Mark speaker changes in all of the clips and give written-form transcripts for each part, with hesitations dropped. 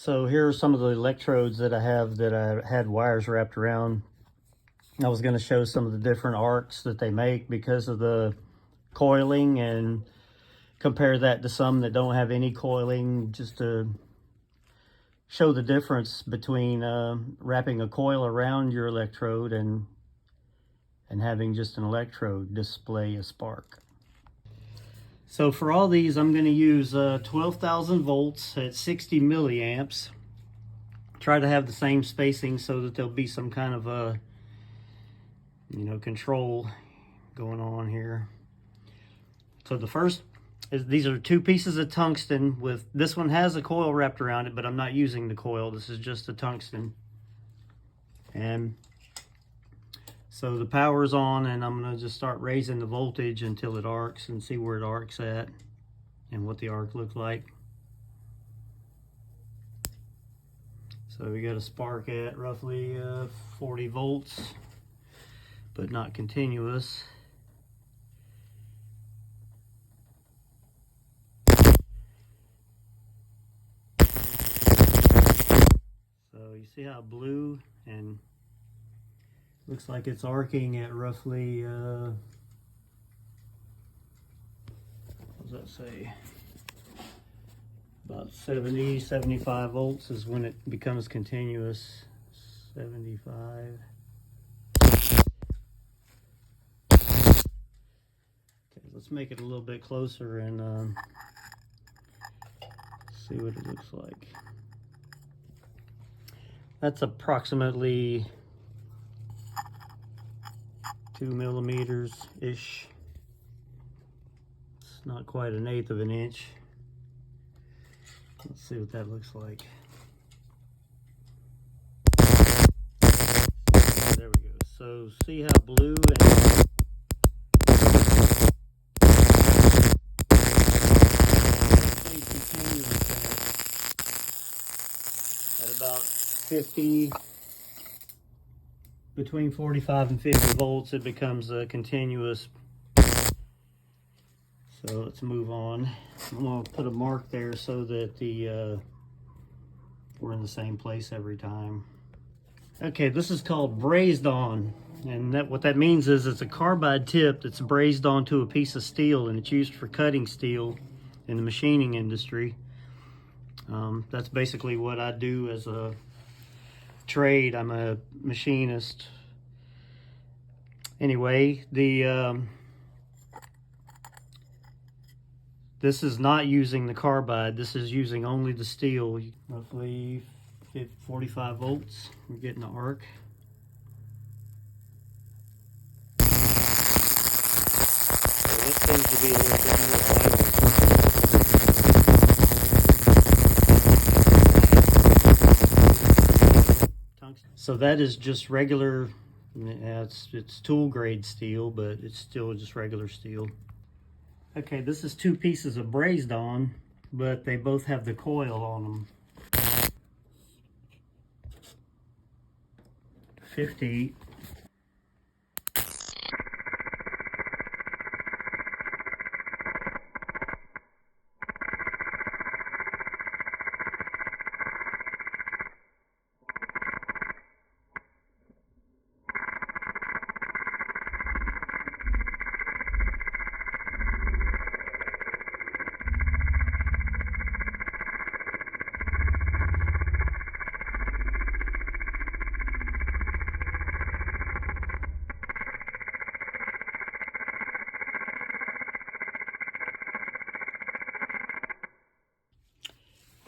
Speaker 1: So here are some of the electrodes that I have that I had wires wrapped around. I was going to show some of the different arcs that they make because of the coiling, and compare that to some that don't have any coiling, just to show the difference between wrapping a coil around your electrode and having just an electrode display a spark. So for all these, I'm going to use 12,000 volts at 60 milliamps. Try to have the same spacing so that there'll be some kind of a, control going on here. So the first is, these are 2 pieces of tungsten. With this one has a coil wrapped around it, but I'm not using the coil. This is just a tungsten. And so the power's on, and I'm going to just start raising the voltage until it arcs and see where it arcs at and what the arc looks like. So we got a spark at roughly 40 volts, but not continuous. So you see how blue, and looks like it's arcing at roughly, what does that say? About 70, 75 volts is when it becomes continuous. 75. Okay, let's make it a little bit closer and see what it looks like. That's approximately 2 millimeters-ish. It's not quite 1/8 of an inch. Let's see what that looks like. There we go. So see how blue and at about 50, between 45 and 50 volts, it becomes a continuous. So let's move on. I'm going to put a mark there so that we're in the same place every time. Okay, this is called brazed on, and what that means is it's a carbide tip that's brazed onto a piece of steel, and it's used for cutting steel in the machining industry. That's basically what I do as a trade. I'm a machinist. Anyway, this is not using the carbide. This is using only the steel. Roughly 45 volts. We're getting the arc. So this seems to be a little bit more vibrant. So that is just regular. It's tool grade steel, but it's still just regular steel. Okay, this is 2 pieces of brazed on, but they both have the coil on them. 50.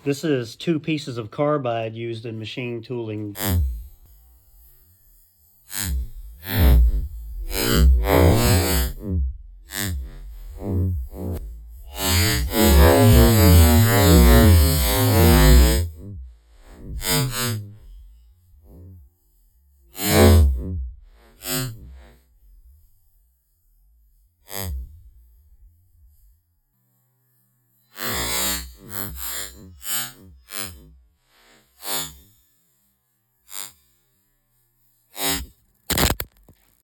Speaker 1: This is 2 pieces of carbide used in machine tooling.